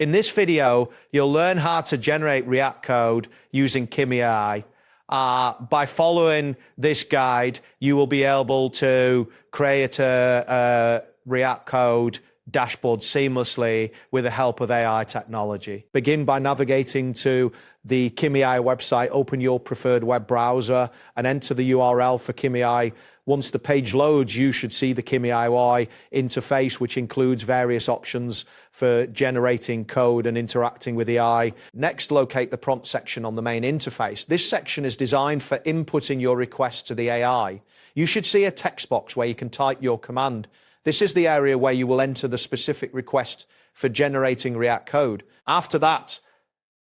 In this video, you'll learn how to generate React code using Kimi AI. By following this guide, you will be able to create a React code dashboard seamlessly with the help of AI technology. Begin by navigating to the Kimi AI website, open your preferred web browser and enter the URL for Kimi AI. Once the page loads, you should see the Kimi AI interface, which includes various options for generating code and interacting with the AI. Next, locate the prompt section on the main interface. This section is designed for inputting your request to the AI. You should see a text box where you can type your command. This is the area where you will enter the specific request for generating React code. After that,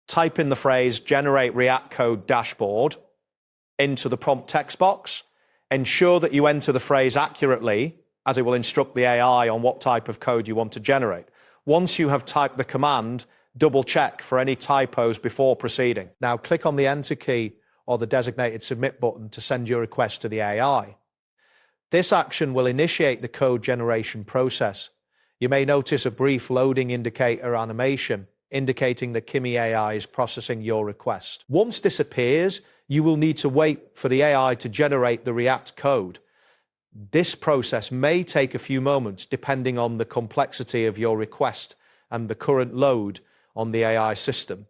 type in the phrase generate React code dashboard into the prompt text box. Ensure that you enter the phrase accurately, as it will instruct the AI on what type of code you want to generate. Once you have typed the command, double check for any typos before proceeding. Now click on the enter key or the designated submit button to send your request to the AI. This action will initiate the code generation process. You may notice a brief loading indicator animation indicating that Kimi AI is processing your request. Once this appears, you will need to wait for the AI to generate the React code. This process may take a few moments depending on the complexity of your request and the current load on the AI system.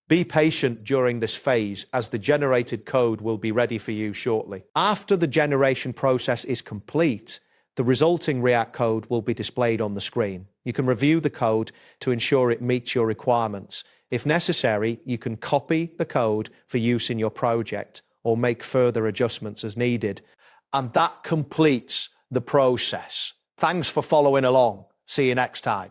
Be patient during this phase as the generated code will be ready for you shortly. After the generation process is complete, the resulting React code will be displayed on the screen. You can review the code to ensure it meets your requirements. If necessary, you can copy the code for use in your project or make further adjustments as needed. And that completes the process. Thanks for following along. See you next time.